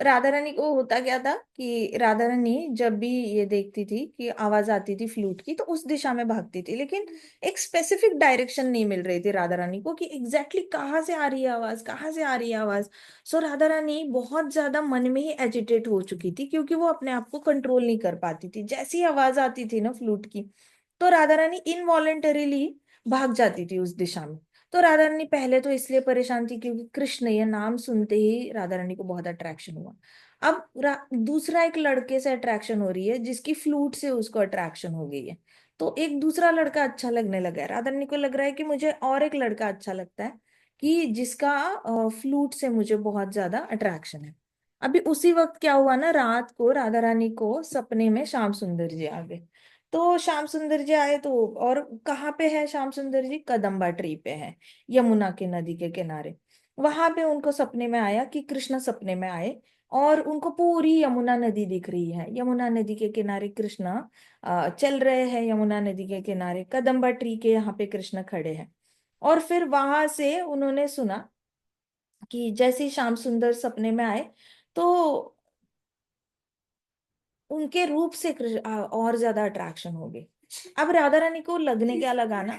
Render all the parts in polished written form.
राधा रानी को होता क्या था कि राधा रानी जब भी ये देखती थी कि आवाज आती थी फ्लूट की तो उस दिशा में भागती थी, लेकिन एक स्पेसिफिक डायरेक्शन नहीं मिल रही थी राधा रानी को कि एग्जैक्टली कहाँ से आ रही है आवाज, कहाँ से आ रही है आवाज। राधा रानी बहुत ज्यादा मन में ही एजिटेट हो चुकी थी, क्योंकि वो अपने आप को कंट्रोल नहीं कर पाती थी। जैसी आवाज आती थी ना फ्लूट की, तो राधा रानी इनवॉलेंटरीली भाग जाती थी उस दिशा में। तो राधा रानी पहले तो इसलिए परेशान थी क्योंकि कृष्ण ये नाम सुनते ही राधा रानी को बहुत अट्रैक्शन हुआ। अब दूसरा एक लड़के से अट्रैक्शन हो रही है जिसकी फ्लूट से उसको अट्रैक्शन हो गई है। तो एक दूसरा लड़का अच्छा लगने लगा है, राधा रानी को लग रहा है कि मुझे और एक लड़का अच्छा लगता है कि जिसका फ्लूट से मुझे बहुत ज्यादा अट्रैक्शन है। अभी उसी वक्त क्या हुआ ना, रात को राधा रानी को सपने में श्याम सुंदर जी आ गए। तो श्याम सुंदर जी आए तो, और कहाँ पे है श्याम सुंदर जी? कदम्बा ट्री पे है, यमुना के नदी के किनारे। वहां पे उनको सपने में आया कि कृष्ण सपने में आए, और उनको पूरी यमुना नदी दिख रही है। यमुना नदी के किनारे कृष्ण चल रहे हैं, यमुना नदी के किनारे कदम्बा ट्री के यहाँ पे कृष्ण खड़े हैं। और फिर वहां से उन्होंने सुना कि जैसे ही श्याम सुंदर सपने में आए, तो उनके रूप से और ज्यादा अट्रैक्शन हो गई। अब राधा रानी को लगने क्या लगा ना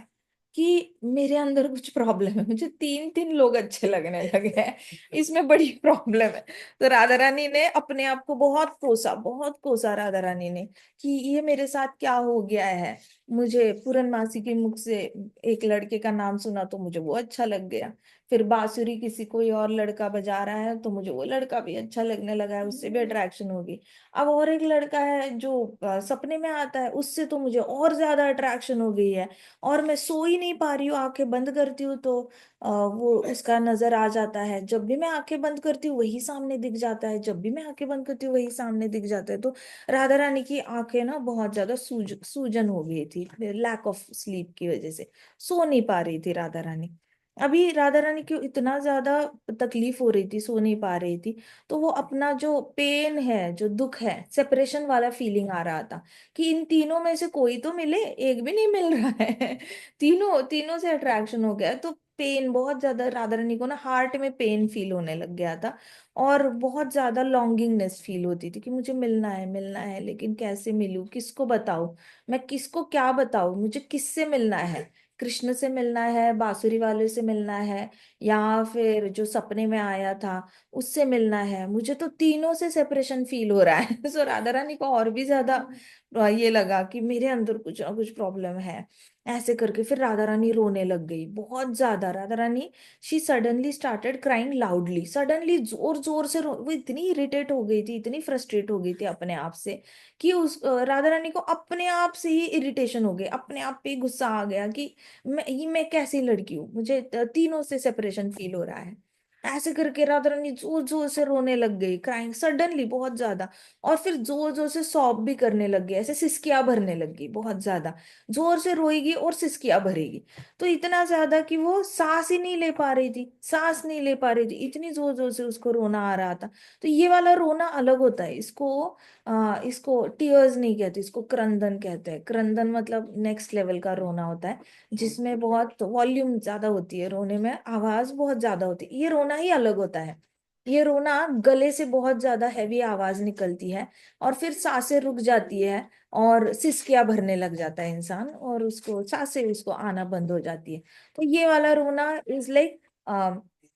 कि मेरे अंदर कुछ प्रॉब्लम है, मुझे तीन तीन लोग अच्छे लगने लगे हैं, इसमें बड़ी प्रॉब्लम है। तो राधा रानी ने अपने आप को बहुत कोसा, बहुत कोसा राधा रानी ने कि ये मेरे साथ क्या हो गया है। मुझे पूरनमासी के मुख से एक लड़के का नाम सुना तो मुझे वो अच्छा लग गया, फिर बांसुरी किसी कोई और लड़का बजा रहा है तो मुझे वो लड़का भी अच्छा लगने लगा है, उससे भी अट्रैक्शन होगी। अब और एक लड़का है जो सपने में आता है, उससे तो मुझे और ज्यादा अट्रैक्शन हो गई है, और मैं सो ही नहीं पा रही हूँ। आंखें बंद करती हूँ तो वो उसका नजर आ जाता है, जब भी मैं आंखें बंद करती हूँ वही सामने दिख जाता है, जब भी मैं आंखें बंद करती हूँ वही सामने दिख जाता है। तो राधा रानी की आंखें ना बहुत ज्यादा सूजन हो गई थी, लैक ऑफ स्लीप की वजह से सो नहीं पा रही थी राधा रानी। अभी राधा रानी को इतना ज्यादा तकलीफ हो रही थी, सो नहीं पा रही थी, तो वो अपना जो पेन है, जो दुख है, सेपरेशन वाला फीलिंग आ रहा था कि इन तीनों में से कोई तो मिले, एक भी नहीं मिल रहा है। तीनों तीनों से अट्रैक्शन हो गया, तो पेन बहुत ज्यादा राधा रानी को ना हार्ट में पेन फील होने लग गया था। और बहुत ज्यादा लॉन्गिंगनेस फील होती थी कि मुझे मिलना है, मिलना है, लेकिन कैसे मिलूं, किसको बताऊं, मैं किसको क्या बताऊं, मुझे किससे मिलना है? कृष्ण से मिलना है, बांसुरी वाले से मिलना है, या फिर जो सपने में आया था उससे मिलना है? मुझे तो तीनों से सेपरेशन फील हो रहा है। राधा रानी को और भी ज्यादा ये लगा कि मेरे अंदर कुछ ना कुछ प्रॉब्लम है। ऐसे करके फिर राधा रानी रोने लग गई बहुत ज्यादा। Radha Rani, she suddenly started crying loudly, suddenly जोर जोर से वो इतनी इरिटेट हो गई थी, इतनी फ्रस्ट्रेट हो गई थी अपने आप से कि उस राधा रानी को अपने आप से ही इरिटेशन हो गई, अपने आप पे ही गुस्सा आ गया कि मैं कैसी लड़की हूँ, मुझे तीनों से सेपरेशन फील हो रहा है। ऐसे करके राधा रानी जोर जोर से रोने लग गई, क्राइंग सडनली बहुत ज्यादा। और फिर जोर जोर से सॉब भी करने लग गई, ऐसे सिसकियां भरने लग गई बहुत ज्यादा। जोर से रोएगी और सिसकियां भरेगी, तो इतना ज्यादा कि वो सांस ही नहीं ले पा रही थी, सांस नहीं ले पा रही थी, इतनी जोर जोर से उसको रोना आ रहा था। तो ये वाला रोना अलग होता है, इसको टीयर्स नहीं कहते, इसको क्रंदन कहते हैं। क्रंदन मतलब नेक्स्ट लेवल का रोना होता है, जिसमें बहुत वॉल्यूम ज्यादा होती है, रोने में आवाज बहुत ज्यादा होती है। ये रोना ही अलग होता है, ये रोना गले से बहुत ज्यादा हैवी आवाज निकलती है, और फिर सांसें रुक जाती है, और सिसकियां भरने लग जाता है इंसान, और उसको सांसें उसको आना बंद हो जाती है। तो ये वाला रोना इज लाइक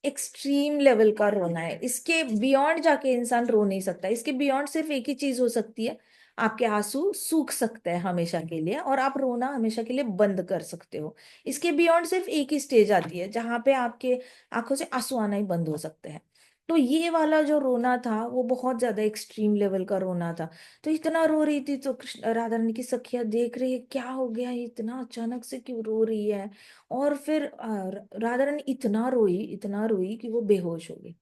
एक्सट्रीम लेवल का रोना है। इसके बियॉन्ड जाके इंसान रो नहीं सकता, इसके बियॉन्ड सिर्फ एक ही चीज हो सकती है, आपके आंसू सूख सकते हैं हमेशा के लिए, और आप रोना हमेशा के लिए बंद कर सकते हो। इसके बियॉन्ड सिर्फ एक ही स्टेज आती है जहां पे आपके आंखों से आंसू आना ही बंद हो सकते हैं। तो ये वाला जो रोना था वो बहुत ज्यादा एक्सट्रीम लेवल का रोना था। तो इतना रो रही थी, तो कृष्ण राधा रानी की सखियां देख रही है क्या हो गया, ये इतना अचानक से क्यों रो रही है। और फिर राधा रानी इतना रोई कि वो बेहोश हो गई,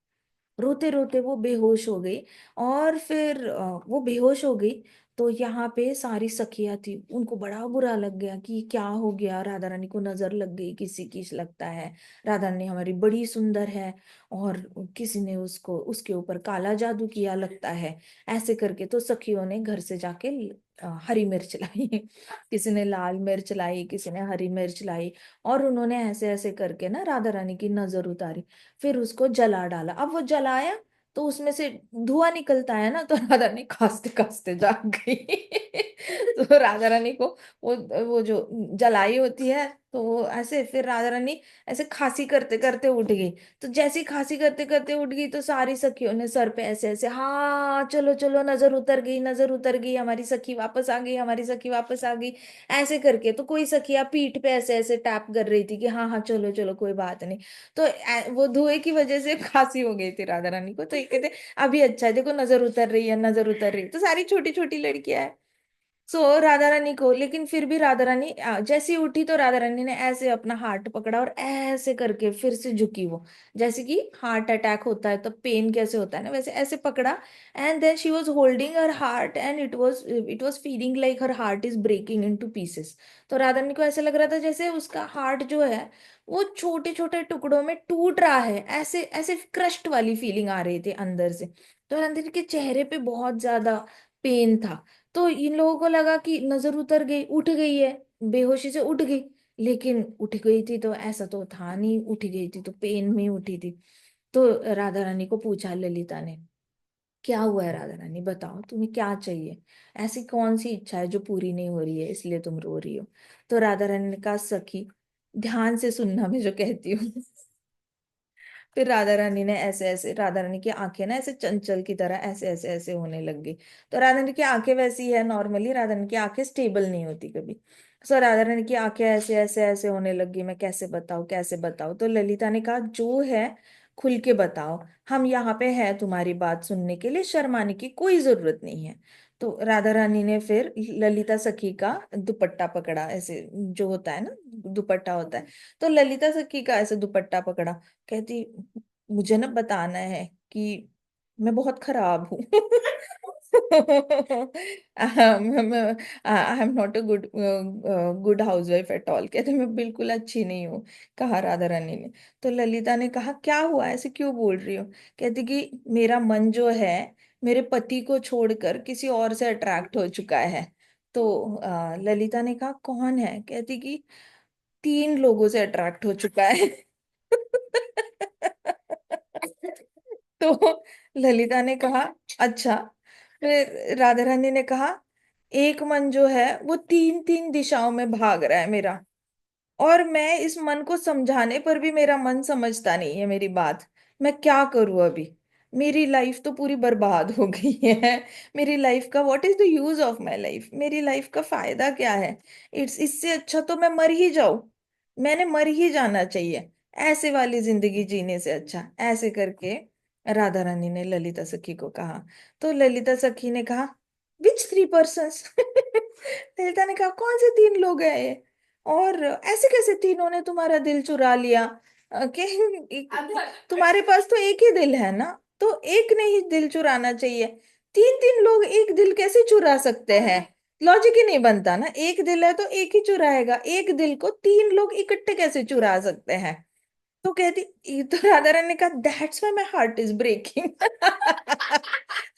रोते रोते वो बेहोश हो गई। और फिर वो बेहोश हो गई, तो यहाँ पे सारी सखियां थी, उनको बड़ा बुरा लग गया कि क्या हो गया, राधा रानी को नजर लग गई किसी की, लगता है राधा रानी हमारी बड़ी सुंदर है, और किसी ने उसको उसके ऊपर काला जादू किया लगता है। ऐसे करके तो सखियों ने घर से जाके हरी मिर्च लाई। किसी ने लाल मिर्च लाई, किसी ने हरी मिर्च लाई, और उन्होंने ऐसे ऐसे करके ना राधा रानी की नजर उतारी, फिर उसको जला डाला। अब वो जलाया तो उसमें से धुआं निकलता है ना, तो राधा रानी खांसते खांसते जाग गई। तो राधा रानी को वो जो जलाई होती है, तो वो ऐसे, फिर राधा रानी ऐसे खांसी करते करते उठ गई। तो जैसी खांसी करते करते उठ गई, तो सारी सखियों ने सर पे ऐसे ऐसे, हाँ चलो चलो, नजर उतर गई, नजर उतर गई, हमारी सखी वापस आ गई, हमारी सखी वापस आ गई, ऐसे करके। तो कोई सखियां पीठ पे ऐसे ऐसे टैप कर रही थी कि हाँ हाँ चलो चलो कोई बात नहीं। तो वो धुएं की वजह से खांसी हो गई थी राधा रानी को। तो ये कहते अभी अच्छा है, देखो नजर उतर रही है, नजर उतर रही है। तो सारी छोटी छोटी लड़कियां हैं। सो राधा रानी को, लेकिन फिर भी राधा रानी जैसी उठी, तो राधा रानी ने ऐसे अपना हार्ट पकड़ा और ऐसे करके फिर से झुकी वो, जैसे कि हार्ट अटैक होता है तो पेन कैसे होता है ना, वैसे ऐसे पकड़ा। And then she was holding her heart and it was feeling like her heart is breaking into pieces. तो राधा रानी को ऐसे लग रहा था जैसे उसका हार्ट जो है वो छोटे छोटे टुकड़ों में टूट रहा है, ऐसे ऐसे क्रश्ड वाली फीलिंग आ रही थी अंदर से। तो अंदर के चेहरे पे बहुत ज्यादा पेन था। तो इन लोगों को लगा कि नजर उतर गई, उठ गई है, बेहोशी से उठ गई। लेकिन उठ गई थी तो ऐसा तो था नहीं, उठ गई थी तो पेन में ही उठी थी। तो राधा रानी को पूछा ललिता ने, क्या हुआ है राधा रानी, बताओ तुम्हें क्या चाहिए, ऐसी कौन सी इच्छा है जो पूरी नहीं हो रही है इसलिए तुम रो रही हो। तो राधा रानी ने कहा, सखी ध्यान से सुनना मैं जो कहती हूँ। फिर राधा रानी ने ऐसे ऐसे, राधा रानी की आंखें ना ऐसे चंचल की तरह ऐसे ऐसे ऐसे होने लग गई। तो राधा रानी की आंखें वैसी है, नॉर्मली राधा रानी की आंखें स्टेबल नहीं होती कभी। सो राधा रानी की आंखें ऐसे ऐसे ऐसे होने लग गई, मैं कैसे बताऊं कैसे बताऊं। तो ललिता ने कहा, जो है खुल के बताओ, हम यहाँ पे हैं तुम्हारी बात सुनने के लिए, शर्माने की कोई जरूरत नहीं है। तो राधा रानी ने फिर ललिता सखी का दुपट्टा पकड़ा, ऐसे जो होता है ना, दुपट्टा होता है। तो ललिता सखी का ऐसे दुपट्टा पकड़ा, कहती, मुझे ना बताना है कि मैं बहुत खराब हूँ। I am not a good house wife at all. कहते मैं बिल्कुल अच्छी नहीं हूँ, कहा राधा रानी ने। तो ललिता ने कहा, क्या हुआ, ऐसे क्यों बोल रही हो। कहती कि मेरा मन जो है मेरे पति को छोड़कर किसी और से अट्रैक्ट हो चुका है। तो ललिता ने कहा, कौन है। कहती कि 3 लोगों से अट्रैक्ट हो चुका है। तो ललिता ने कहा, अच्छा। फिर राधा रानी ने कहा, एक मन जो है वो 3 3 दिशाओं में भाग रहा है मेरा, और मैं इस मन को समझाने पर भी मेरा मन समझता नहीं है मेरी बात। मैं क्या करूं अभी, मेरी लाइफ तो पूरी बर्बाद हो गई है। मेरी लाइफ का what is the use of my life, मेरी लाइफ का फायदा क्या है। इससे अच्छा तो मैं मर ही जाऊं, मैंने मर ही जाना चाहिए, ऐसे वाली जिंदगी जीने से अच्छा, ऐसे करके राधा रानी ने ललिता सखी को कहा। तो ललिता सखी ने कहा, विच 3 पर्सन्स। ललिता ने कहा, कौन से 3 लोग हैं ये, और ऐसे कैसे तीनों ने तुम्हारा दिल चुरा लिया। तुम्हारे पास तो एक ही दिल है ना, तो एक ने ही दिल चुराना चाहिए। 3 3 लोग एक दिल कैसे चुरा सकते हैं, लॉजिक ही नहीं बनता ना। एक दिल है तो एक ही चुराएगा, एक दिल को 3 लोग इकट्ठे कैसे चुरा सकते हैं। तो कहती, ये तो राधा रानी ने कहा, that's why my heart is breaking.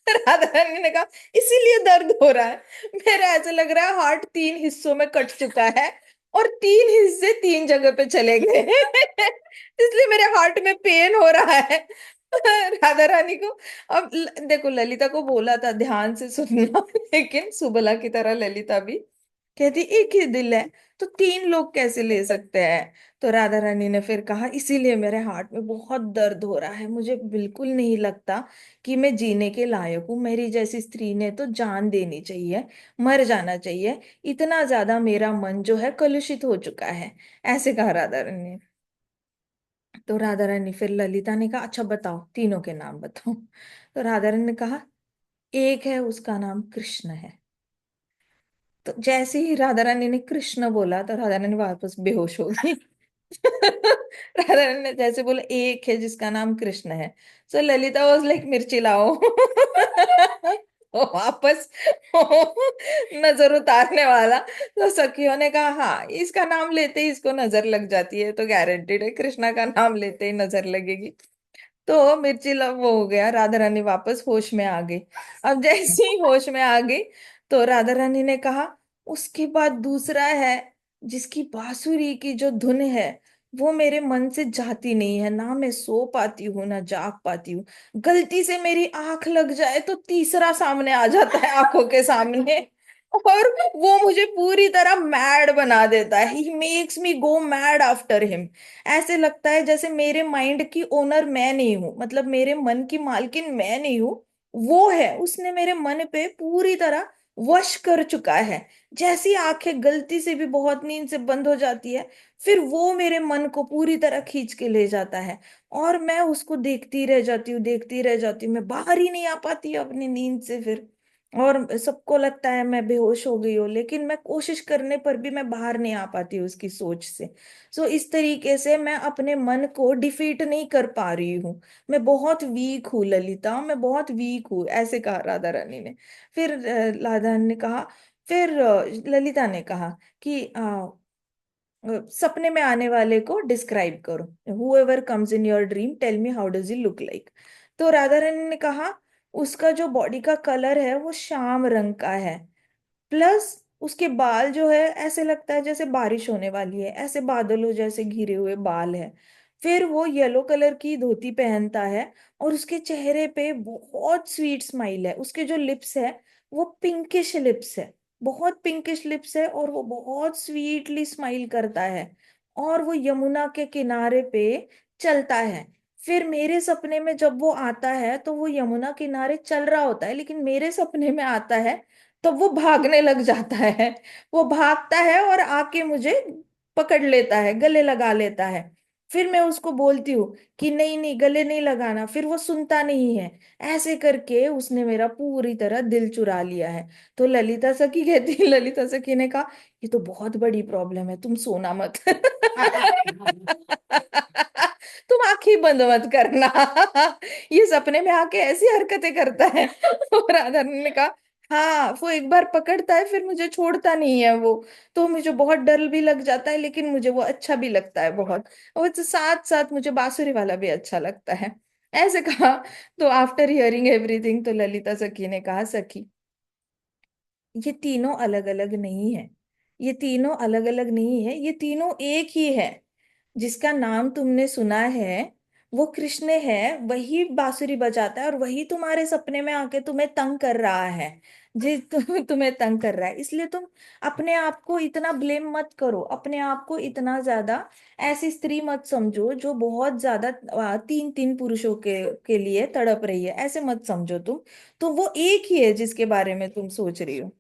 Radha Rani ने कहा, इसीलिए दर्द हो रहा है, मेरा ऐसे लग रहा है हार्ट 3 हिस्सों में कट चुका है, और 3 हिस्से 3 जगह पे चले गए। इसलिए मेरे हार्ट में पेन हो रहा है। राधा रानी को, अब देखो ललिता को बोला था ध्यान से सुनना, लेकिन सुबला की तरह ललिता भी कहती, एक ही दिल है तो 3 लोग कैसे ले सकते हैं। तो राधा रानी ने फिर कहा, इसीलिए मेरे हार्ट में बहुत दर्द हो रहा है, मुझे बिल्कुल नहीं लगता कि मैं जीने के लायक हूँ, मेरी जैसी स्त्री ने तो जान देनी चाहिए, मर जाना चाहिए, इतना ज्यादा मेरा मन जो है कलुषित हो चुका है, ऐसे कहा राधा रानी ने। तो राधा रानी, फिर ललिता ने कहा, अच्छा बताओ तीनों के नाम बताओ। तो राधा रानी ने कहा, एक है उसका नाम कृष्ण है। तो जैसे ही राधा रानी ने कृष्ण बोला, तो राधा रानी वापस बेहोश हो गई। राधा रानी ने जैसे बोला, एक है जिसका नाम कृष्ण है, सो ललिता वाज लाइक, मिर्ची लाओ। वो वापस नजर उतारने वाला। तो सखियों ने कहा, हाँ इसका नाम लेते ही इसको नजर लग जाती है, तो गारंटेड है कृष्णा का नाम लेते ही नजर लगेगी। तो मिर्ची वो हो गया, राधा रानी वापस होश में आ गई। अब जैसे ही होश में आ गई, तो राधा रानी ने कहा, उसके बाद दूसरा है जिसकी बांसुरी की जो धुन है वो मेरे मन से जाती नहीं है, ना मैं सो पाती हूँ ना जाग पाती हूँ। गलती से मेरी आंख लग जाए तो तीसरा सामने आ जाता है आंखों के सामने, और वो मुझे पूरी तरह मैड बना देता है। He makes me go mad after him. ऐसे लगता है जैसे मेरे माइंड की ओनर मैं नहीं हूँ, मतलब मेरे मन की मालकिन मैं नहीं हूँ, वो है। उसने मेरे मन पे पूरी तरह वश कर चुका है। जैसी आंखें गलती से भी बहुत नींद से बंद हो जाती है, फिर वो मेरे मन को पूरी तरह खींच के ले जाता है, और मैं उसको देखती रह जाती हूँ, देखती रह जाती हूँ। मैं बाहर ही नहीं आ पाती अपनी नींद से फिर। और सबको लगता है मैं बेहोश हो गई हूँ, लेकिन मैं कोशिश करने पर भी मैं बाहर नहीं आ पाती उसकी सोच से। सो इस तरीके से मैं अपने मन को डिफीट नहीं कर पा रही हूँ। मैं बहुत वीक हूँ ललिता, मैं बहुत वीक हूँ, ऐसे कहा राधा रानी ने। फिर राधा रानी ने कहा, फिर ललिता ने कहा कि सपने में आने वाले को डिस्क्राइब करो। Whoever comes in your dream tell me how does he look like. तो राधा रानी ने कहा, उसका जो बॉडी का कलर है वो शाम रंग का है, प्लस उसके बाल जो है ऐसे लगता है जैसे बारिश होने वाली है, ऐसे बादलों जैसे घिरे हुए बाल है। फिर वो येलो कलर की धोती पहनता है, और उसके चेहरे पे बहुत स्वीट स्माइल है। उसके जो लिप्स है वो पिंकिश लिप्स है, बहुत पिंकिश लिप्स है, और वो बहुत स्वीटली स्माइल करता है, और वो यमुना के किनारे पे चलता है। फिर मेरे सपने में जब वो आता है तो वो यमुना किनारे चल रहा होता है, लेकिन मेरे सपने में आता है तो वो भागने लग जाता है। वो भागता है और आके मुझे पकड़ लेता है, गले लगा लेता है। फिर मैं उसको बोलती हूँ कि नहीं नहीं, गले नहीं लगाना, फिर वो सुनता नहीं है। ऐसे करके उसने मेरा पूरी तरह दिल चुरा लिया है। तो ललिता सखी कहती है, ललिता सखी ने कहा, ये तो बहुत बड़ी प्रॉब्लम है, तुम सोना मत। तुम आंखें बंद मत करना। ये सपने में आके ऐसी हरकतें करता है। और राधा ने कहा, हाँ वो एक बार पकड़ता है फिर मुझे छोड़ता नहीं है वो। तो मुझे बहुत डर भी लग जाता है, लेकिन मुझे वो अच्छा भी लगता है बहुत। और साथ साथ मुझे बांसुरी वाला भी अच्छा लगता है। ऐसे कहा। तो आफ्टर हियरिंग एवरीथिंग, तो ललिता सखी ने कहा, सखी ये तीनों अलग अलग नहीं है, ये तीनों अलग अलग नहीं है, ये तीनों एक ही है। जिसका नाम तुमने सुना है वो कृष्ण है, वही बांसुरी बजाता है, और वही तुम्हारे सपने में आके तुम्हें तंग कर रहा है। तुम्हें तंग कर रहा है, इसलिए तुम अपने आप को इतना ब्लेम मत करो, अपने आप को इतना ज्यादा ऐसी स्त्री मत समझो जो बहुत ज्यादा तीन तीन पुरुषों के लिए तड़प रही है, ऐसे मत समझो तुम। तो वो एक ही है जिसके बारे में तुम सोच रही हो।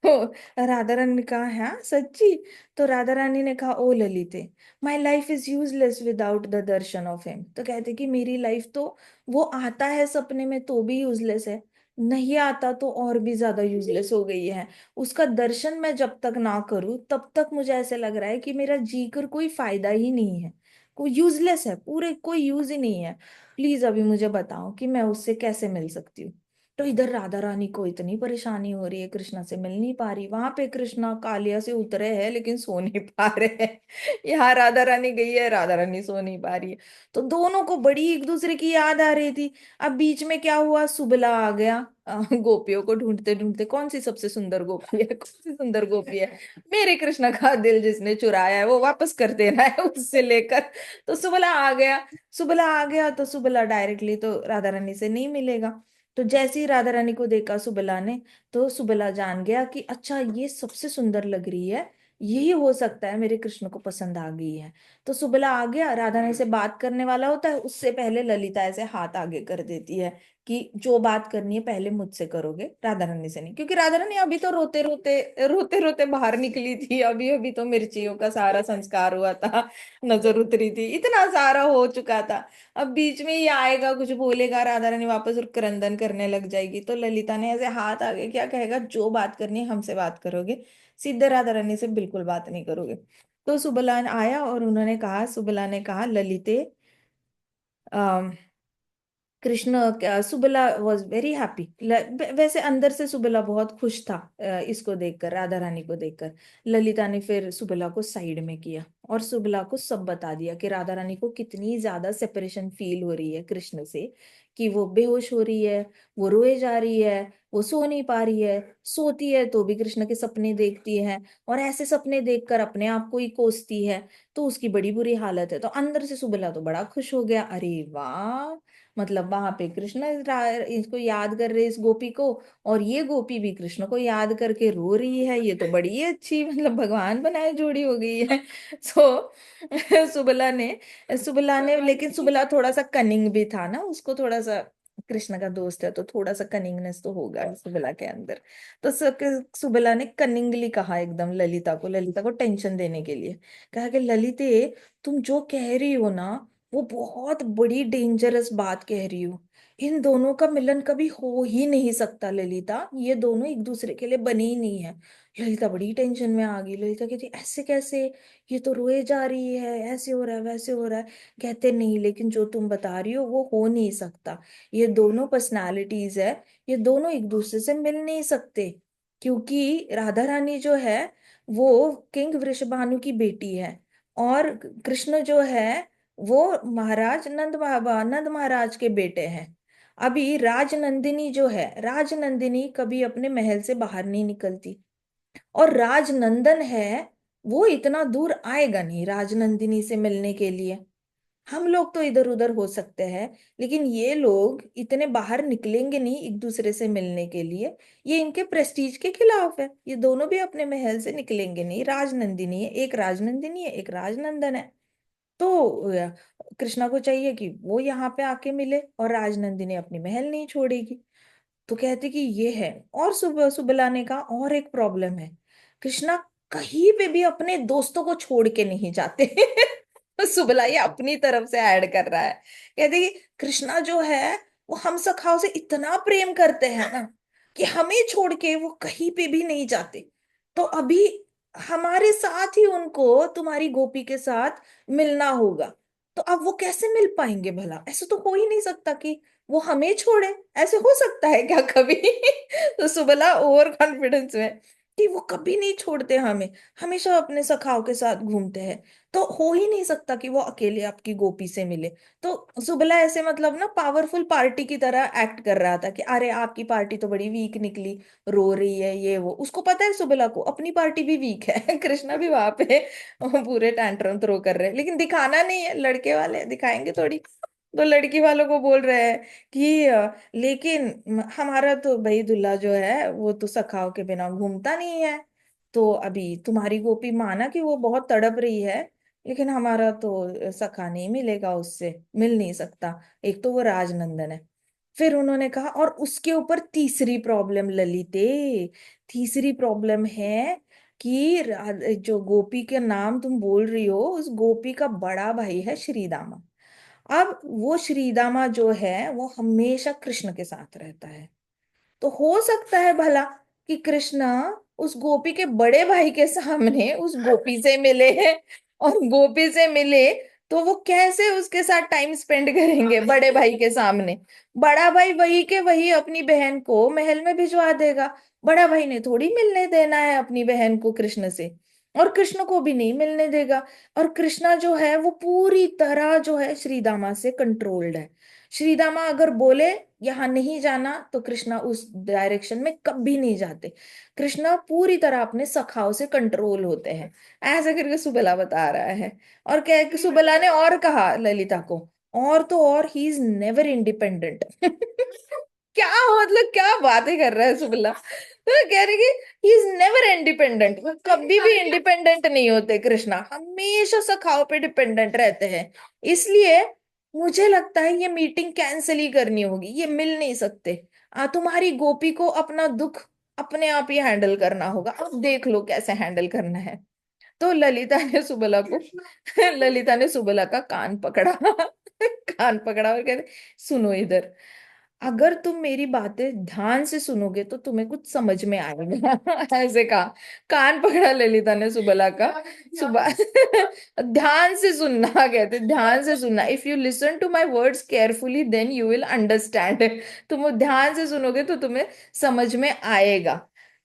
तो राधा रानी ने कहा, हाँ सच्ची? तो राधा रानी ने कहा, ओ ललिते, my life is useless without the darshan of him. तो कहते कि मेरी लाइफ तो, वो आता है सपने में तो भी यूजलेस है, नहीं आता तो और भी ज्यादा यूजलेस हो गई है। उसका दर्शन मैं जब तक ना करूं तब तक मुझे ऐसे लग रहा है कि मेरा जी कर कोई फायदा ही नहीं है, कोई यूजलेस है, पूरे कोई यूज ही नहीं है। प्लीज अभी मुझे बताओ कि मैं उससे कैसे मिल सकती हूँ। तो इधर राधा रानी को इतनी परेशानी हो रही है, कृष्णा से मिल नहीं पा रही, वहां पे कृष्णा कालिया से उतरे हैं लेकिन सो नहीं पा रहे हैं। यहाँ राधा रानी गई है, राधा रानी सो नहीं पा रही है। तो दोनों को बड़ी एक दूसरे की याद आ रही थी। अब बीच में क्या हुआ, सुबला आ गया। गोपियों को ढूंढते ढूंढते, कौन सी सबसे सुंदर गोपी है, कौन सी सुंदर गोपी है, मेरे कृष्ण का दिल जिसने चुराया है वो वापस कर देना है उससे लेकर। तो सुबला आ गया। सुबला आ गया तो सुबला डायरेक्टली तो राधा रानी से नहीं मिलेगा। तो जैसे ही राधा रानी को देखा सुबला ने, तो सुबला जान गया कि अच्छा ये सबसे सुंदर लग रही है, यही हो सकता है मेरे कृष्ण को पसंद आ गई है। तो सुबला आ गया, राधा रानी से बात करने वाला होता है, उससे पहले ललिता ऐसे हाथ आगे कर देती है कि जो बात करनी है पहले मुझसे करोगे, राधा रानी से नहीं। क्योंकि राधा रानी अभी तो रोते रोते बाहर निकली थी, अभी अभी तो मिर्चियों का सारा संस्कार हुआ था, नजर उतरी थी, इतना सारा हो चुका था। अब बीच में ही आएगा कुछ बोलेगा, राधा रानी वापस और क्रंदन करने लग जाएगी। तो ललिता ने ऐसे हाथ आगे क्या कहेगा, जो बात करनी है हमसे बात करोगे, सीधे राधा रानी से बिल्कुल बात नहीं करोगे। तो सुबला आया और उन्होंने कहा, सुबला ने कहा, ललिते, सुबला वॉज वेरी हैप्पी। वैसे अंदर से सुबला बहुत खुश था इसको देखकर, राधा रानी को देखकर। ललिता ने फिर सुबला को साइड में किया और सुबला को सब बता दिया कि राधा रानी को कितनी ज्यादा सेपरेशन फील हो रही है कृष्ण से, कि वो बेहोश हो रही है, वो रोए जा रही है, वो सो नहीं पा रही है, सोती है तो भी कृष्ण के सपने देखती है, और ऐसे सपने देखकर अपने आप को ही कोसती है, तो उसकी बड़ी बुरी हालत है। तो अंदर से सुबला तो बड़ा खुश हो गया, अरे वाह, मतलब वहां पे कृष्ण इसको याद कर रहे इस गोपी को, और ये गोपी भी कृष्ण को याद करके रो रही है, ये तो बड़ी अच्छी मतलब भगवान बनाए जोड़ी हो गई है। सो सुबला ने लेकिन सुबला थोड़ा सा कनिंग भी था ना, उसको थोड़ा सा, कृष्ण का दोस्त है तो थोड़ा सा कनिंगनेस तो होगा सुबला के अंदर। तो सुबला ने कनिंगली कहा एकदम ललिता को टेंशन देने के लिए, कहा कि ललिते, तुम जो कह रही हो ना, वो बहुत बड़ी डेंजरस बात कह रही हो। इन दोनों का मिलन कभी हो ही नहीं सकता ललिता, ये दोनों एक दूसरे के लिए बने ही नहीं है। ललिता बड़ी टेंशन में आ गई, ललिता कहती ऐसे कैसे, ये तो रोए जा रही है, ऐसे हो रहा है वैसे हो रहा है। कहते नहीं, लेकिन जो तुम बता रही हो वो हो नहीं सकता, ये दोनों पर्सनालिटीज है, ये दोनों एक दूसरे से मिल नहीं सकते, क्योंकि राधा रानी जो है वो किंग वृषभानु की बेटी है, और कृष्ण जो है वो महाराज नंद महाराज के बेटे हैं। अभी राजनंदिनी जो है, राजनंदिनी कभी अपने महल से बाहर नहीं निकलती, और राजनंदन है वो इतना दूर आएगा नहीं राजनंदिनी से मिलने के लिए। हम लोग तो इधर उधर हो सकते हैं, लेकिन ये लोग इतने बाहर निकलेंगे नहीं एक दूसरे से मिलने के लिए, ये इनके प्रेस्टीज के खिलाफ है, ये दोनों भी अपने महल से निकलेंगे नहीं। राजनंदिनी है, एक राजनंदिनी है, एक राजनंदन है। तो कृष्णा को चाहिए कि वो यहाँ पे आके मिले, और राजनंदिनी अपनी महल नहीं छोड़ेगी। तो कहते कि ये है। और सुबला ने कहा और एक प्रॉब्लम है, कृष्णा कहीं पे भी अपने दोस्तों को छोड़ के नहीं जाते। तो सुबला ये अपनी तरफ से ऐड कर रहा है, कहते कि कृष्णा जो है वो हम सखाओ से इतना प्रेम करते हैं ना, कि हमें छोड़ के वो कहीं पे भी नहीं जाते। तो अभी हमारे साथ ही उनको तुम्हारी गोपी के साथ मिलना होगा। तो अब वो कैसे मिल पाएंगे भला, ऐसे तो हो ही नहीं सकता कि वो हमें छोड़े, ऐसे हो सकता है क्या कभी? तो सुबला ओवर कॉन्फिडेंस में कि वो कभी नहीं छोड़ते हमें, हमेशा अपने सखाओं के साथ घूमते हैं, तो हो ही नहीं सकता कि वो अकेले आपकी गोपी से मिले। तो सुबला ऐसे मतलब ना पावरफुल पार्टी की तरह एक्ट कर रहा था कि अरे आपकी पार्टी तो बड़ी वीक निकली, रो रही है ये वो। उसको पता है सुबला को अपनी पार्टी भी वीक है। कृष्णा भी वहां पे पूरे टैंट्रम थ्रो कर रहे हैं, लेकिन दिखाना नहीं है, लड़के वाले दिखाएंगे थोड़ी। तो लड़की वालों को बोल रहे हैं कि लेकिन हमारा तो भाई दूल्हा जो है वो तो सखाओ के बिना घूमता नहीं है। तो अभी तुम्हारी गोपी माना कि वो बहुत तड़प रही है, लेकिन हमारा तो सखा नहीं मिलेगा, उससे मिल नहीं सकता, एक तो वो राजनंदन है। फिर उन्होंने कहा और उसके ऊपर तीसरी प्रॉब्लम ललिते, तीसरी प्रॉब्लम है कि जो गोपी के नाम तुम बोल रही हो, उस गोपी का बड़ा भाई है श्रीदामा। अब वो श्रीदामा जो है वो हमेशा कृष्ण के साथ रहता है। तो हो सकता है भला कि कृष्णा उस गोपी के बड़े भाई के सामने उस गोपी से मिले हैं, और गोपी से मिले तो वो कैसे उसके साथ टाइम स्पेंड करेंगे बड़े भाई के सामने? बड़ा भाई वही के वही अपनी बहन को महल में भिजवा देगा, बड़ा भाई ने थोड़ी मिलने देना है अपनी बहन को कृष्ण से, और कृष्ण को भी नहीं मिलने देगा। और कृष्णा जो है वो पूरी तरह जो है श्रीदामा से कंट्रोल्ड है। श्रीदामा अगर बोले यहाँ नहीं जाना, तो कृष्णा उस डायरेक्शन में कभी नहीं जाते। कृष्णा पूरी तरह अपने सखाओं से कंट्रोल होते हैं, ऐसा करके सुबला बता रहा है। और कह कि सुबला ने और कहा ललिता को, और तो और ही इज नेवर इंडिपेंडेंट। क्या मतलब क्या बातें कर रहा है सुबला, तो कह रही कि ही इज नेवर इंडिपेंडेंट, वो कभी भी इंडिपेंडेंट नहीं होते, कृष्णा हमेशा सखाओ पे डिपेंडेंट रहते हैं। इसलिए मुझे लगता है ये मीटिंग कैंसिल ही करनी होगी, ये मिल नहीं सकते। तुम्हारी गोपी को अपना दुख अपने आप ही हैंडल करना होगा, अब देख लो कैसे हैंडल करना है। तो ललिता ने सुबला को ललिता ने सुबला का कान पकड़ा, कान पकड़ा और कहते सुनो इधर, अगर तुम मेरी बातें ध्यान से सुनोगे तो तुम्हें कुछ समझ में आएगा। ऐसे कहा। कान पकड़ा ललिता ने सुबला का। सुबह ध्यान से सुनना कहते, ध्यान से सुनना। If you listen to my words carefully then you will understand. तुम ध्यान से सुनोगे तो तुम्हें समझ में आएगा।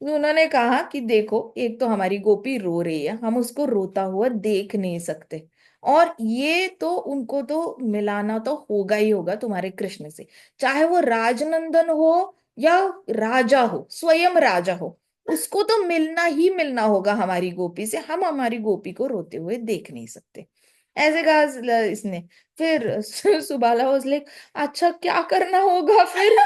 तो उन्होंने कहा कि देखो, एक तो हमारी गोपी रो रही है, हम उसको रोता हुआ देख नहीं सकते, और ये तो उनको तो मिलाना तो होगा ही होगा तुम्हारे कृष्ण से, चाहे वो राजनंदन हो या राजा हो, स्वयं राजा हो, उसको तो मिलना ही मिलना होगा हमारी गोपी से। हम हमारी गोपी को रोते हुए देख नहीं सकते। ऐसे कहा इसने। फिर सुबाला वाज लाइक, अच्छा क्या करना होगा फिर,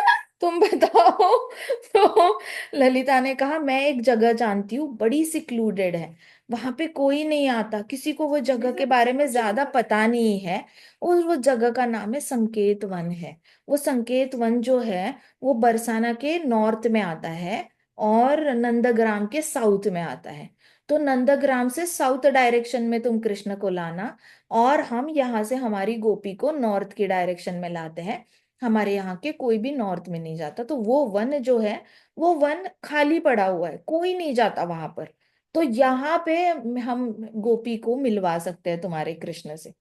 तुम बताओ। तो ललिता ने कहा, मैं एक जगह जानती हूँ, बड़ी सिक्लूडेड है, वहां पे कोई नहीं आता, किसी को वो जगह के बारे में ज्यादा पता नहीं है। और वो जगह का नाम है संकेत वन है। वो संकेत वन जो है वो बरसाना के नॉर्थ में आता है और नंदग्राम के साउथ में आता है। तो नंदग्राम से साउथ डायरेक्शन में तुम कृष्ण को लाना, और हम यहाँ से हमारी गोपी को नॉर्थ की डायरेक्शन में लाते हैं। हमारे यहाँ के कोई भी नॉर्थ में नहीं जाता, तो वो वन जो है वो वन खाली पड़ा हुआ है, कोई नहीं जाता वहां पर। तो यहाँ पे हम गोपी को मिलवा सकते हैं तुम्हारे कृष्ण से।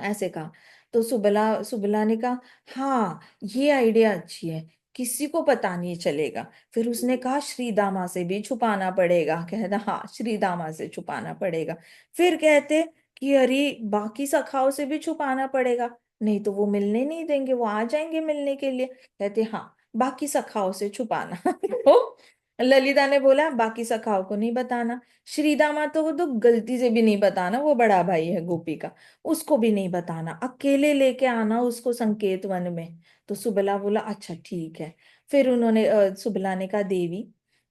ऐसे कहा। तो सुबला सुबला ने कहा, हाँ ये आइडिया अच्छी है, किसी को पता नहीं चलेगा। फिर उसने कहा, श्री दामा से भी छुपाना पड़ेगा। कहता हाँ, श्री दामा से छुपाना पड़ेगा। फिर कहते कि अरे बाकी सखाओं से भी छुपाना पड़ेगा, नहीं तो वो मिलने नहीं देंगे, वो आ जाएंगे मिलने के लिए। कहते हाँ, बाकी सखाओं से छुपाना। तो ललिता ने बोला, बाकी सखाओं को नहीं बताना। श्री दामा तो वो तो गलती से भी नहीं बताना, वो बड़ा भाई है गोपी का, उसको भी नहीं बताना, अकेले लेके आना उसको संकेत वन में। तो सुबला बोला, अच्छा ठीक है। फिर उन्होंने सुबला ने कहा, देवी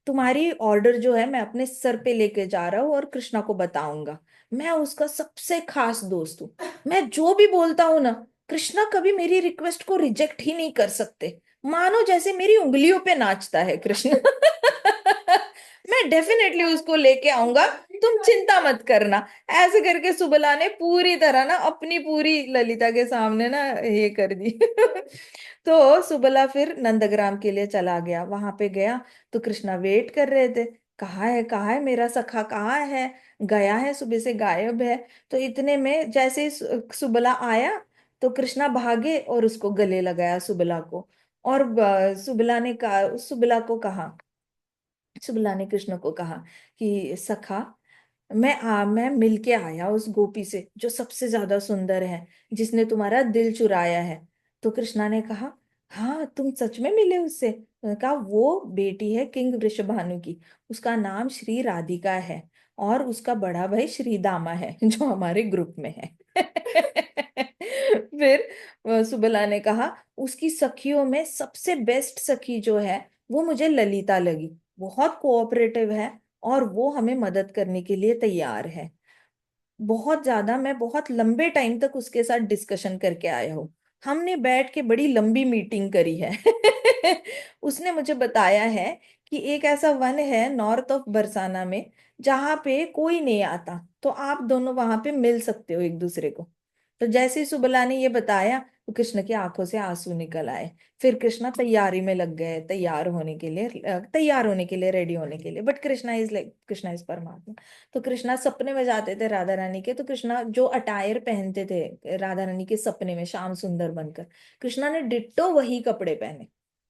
तुम्हारी ऑर्डर जो है मैं अपने सर पे लेके जा रहा हूँ और कृष्णा को बताऊंगा। मैं उसका सबसे खास दोस्त हूँ, मैं जो भी बोलता हूँ ना, कृष्णा कभी मेरी रिक्वेस्ट को रिजेक्ट ही नहीं कर सकते। मानो जैसे मेरी उंगलियों पे नाचता है कृष्ण। मैं डेफिनेटली उसको लेके आऊंगा, तुम चिंता मत करना। ऐसे करके सुबला ने पूरी तरह ना अपनी पूरी ललिता के सामने ना ये कर दी। तो सुबला फिर नंदग्राम के लिए चला गया। वहां पे गया तो कृष्णा वेट कर रहे थे, कहाँ है मेरा सखा, कहाँ है, गया है, सुबह से गायब है। तो इतने में जैसे ही सुबला आया तो कृष्णा भागे और उसको गले लगाया सुबला को। और सुबला ने कृष्ण को कहा कि सखा, मैं मिल के आया उस गोपी से जो सबसे ज्यादा सुंदर है, जिसने तुम्हारा दिल चुराया है। तो कृष्णा ने कहा, हाँ तुम सच में मिले उससे? उन्होंने कहा, वो बेटी है किंग वृषभानु की, उसका नाम श्री राधिका है, और उसका बड़ा भाई श्री दामा है जो हमारे ग्रुप में है। फिर सुबला ने कहा, उसकी सखियों में सबसे बेस्ट सखी जो है वो मुझे ललिता लगी, बहुत कोऑपरेटिव है, और वो हमें मदद करने के लिए तैयार है। बहुत ज्यादा, मैं बहुत लंबे टाइम तक उसके साथ डिस्कशन करके आया हूँ, हमने बैठ के बड़ी लंबी मीटिंग करी है। उसने मुझे बताया है कि एक ऐसा वन है नॉर्थ ऑफ बरसाना में जहाँ पे कोई नहीं आता, तो आप दोनों वहां पे मिल सकते हो एक दूसरे को। तो जैसे ही सुबला ने ये बताया तो कृष्ण की आंखों से आंसू निकल आए। फिर कृष्णा तैयारी में लग गए, तैयार होने के लिए, रेडी होने के लिए। बट कृष्णा इज परमात्मा। तो कृष्णा सपने में जाते थे राधा रानी के, तो कृष्णा जो अटायर पहनते थे राधा रानी के सपने में श्याम सुंदर बनकर, कृष्णा ने डिट्टो वही कपड़े पहने,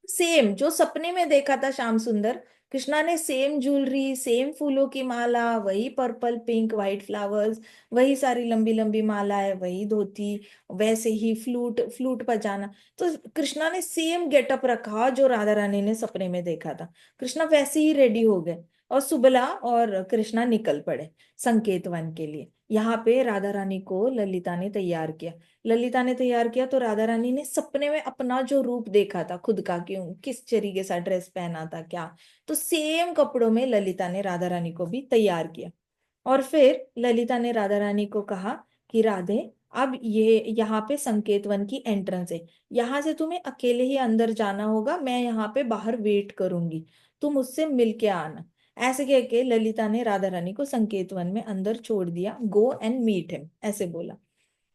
सेम जो सपने में देखा था श्याम सुंदर। कृष्णा ने सेम ज्वेलरी, सेम फूलों की माला, वही पर्पल पिंक वाइट फ्लावर्स, वही सारी लंबी लंबी मालाएं, वही धोती, वैसे ही फ्लूट फ्लूट बजाना। तो कृष्णा ने सेम गेटअप रखा जो राधा रानी ने सपने में देखा था। कृष्णा वैसे ही रेडी हो गए, और सुबला और कृष्णा निकल पड़े संकेत वन के लिए। यहाँ पे राधा रानी को ललिता ने तैयार किया तो राधा रानी ने सपने में अपना जो रूप देखा था खुद का, कि किस तरीके सा ड्रेस पहना था क्या, तो सेम कपड़ों में ललिता ने राधा रानी को भी तैयार किया। और फिर ललिता ने राधा रानी को कहा कि राधे, अब ये यहाँ पे संकेत वन की एंट्रेंस है, यहाँ से तुम्हें अकेले ही अंदर जाना होगा, मैं यहाँ पे बाहर वेट करूंगी, तुम उससे मिल के आना। ऐसे कह के ललिता ने राधा रानी को संकेत वन में अंदर छोड़ दिया, गो एंड मीट हिम, ऐसे बोला।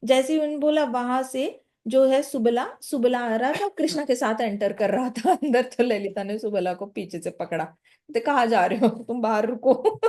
जैसे ही उन्होंने बोला, वहां से जो है सुबला सुबला आ रहा था, कृष्णा के साथ एंटर कर रहा था अंदर, तो ललिता ने सुबला को पीछे से पकड़ा, तो कहाँ जा रहे हो तुम, बाहर रुको।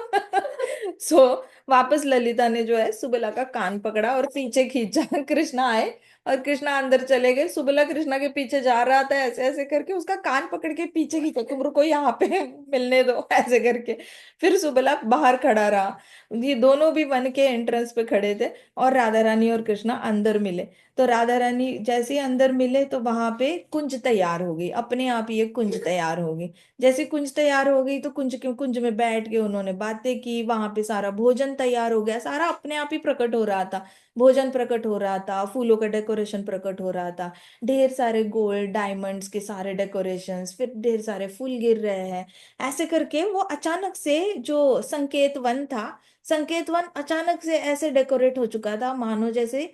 सो वापस ललिता ने जो है सुबला का कान पकड़ा और पीछे खींचा, कृष्णा आए और कृष्णा अंदर चले गए, सुबला कृष्णा के पीछे जा रहा था, ऐसे ऐसे करके उसका कान पकड़ के पीछे खींचा, तुम रुको यहाँ पे, मिलने दो, ऐसे करके। फिर सुबला बाहर खड़ा रहा, ये दोनों भी वन के एंट्रेंस पे खड़े थे, और राधा रानी और कृष्णा अंदर मिले। तो राधा रानी जैसे ही अंदर मिले तो वहां पे कुंज तैयार हो गई, अपने आप ही एक कुंज तैयार हो गई। जैसे कुंज तैयार हो गई तो कुंज में बैठ के उन्होंने बातें की, वहां पे सारा भोजन तैयार हो गया, सारा अपने आप ही प्रकट हो रहा था, भोजन प्रकट हो रहा था, फूलों का डेकोरेशन प्रकट हो रहा था, ढेर सारे गोल्ड डायमंड्स के सारे डेकोरेशंस, फिर ढेर सारे फूल गिर रहे हैं। ऐसे करके वो अचानक से जो संकेत वन था, संकेत वन अचानक से ऐसे डेकोरेट हो चुका था मानो जैसे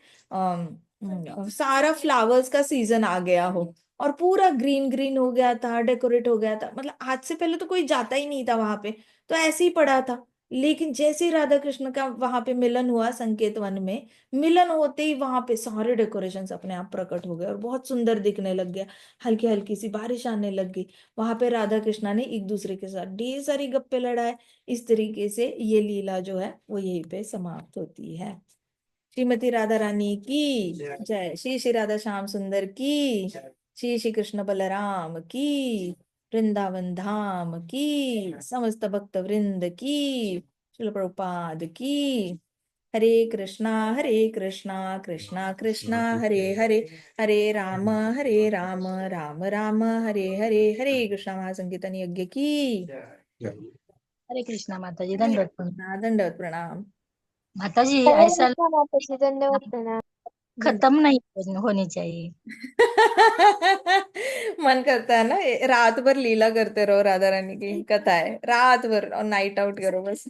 सारा फ्लावर्स का सीजन आ गया हो, और पूरा ग्रीन ग्रीन हो गया था, डेकोरेट हो गया था, मतलब आज से पहले तो कोई जाता ही नहीं था वहां पे, तो ऐसे ही पड़ा था। लेकिन जैसे ही राधा कृष्ण का वहां पे मिलन हुआ संकेत वन में, मिलन होते ही वहां पे सारे डेकोरेशंस अपने आप प्रकट हो गए और बहुत सुंदर दिखने लग गया, हल्की हल्की सी बारिश आने लग गई। वहां पे राधा कृष्णा ने एक दूसरे के साथ ढेर सारी गप्पे लड़ाए। इस तरीके से ये लीला जो है वो यहीं पे समाप्त होती है। श्रीमती राधा रानी की जय, श्री श्री राधा श्याम सुंदर की, श्री श्री कृष्ण बलराम की, वृंदावन धाम की, समस्त भक्त वृंद की, श्रील प्रभुपाद की। हरे कृष्णा कृष्णा कृष्णा हरे हरे, हरे राम राम राम हरे हरे, हरे कृष्णा महासंकीर्तन यज्ञ की। हरे कृष्णा माता जी, दंडवत प्रणाम। दंडवत प्रणाम। माता जी हरे ऐसा कृष्णा माता जी, धन्यवाद प्रणाम। खत्म नहीं होनी चाहिए। मन करता है ना रात भर लीला करते रहो, राधा रानी की कथा है, रात भर और नाइट आउट करो बस।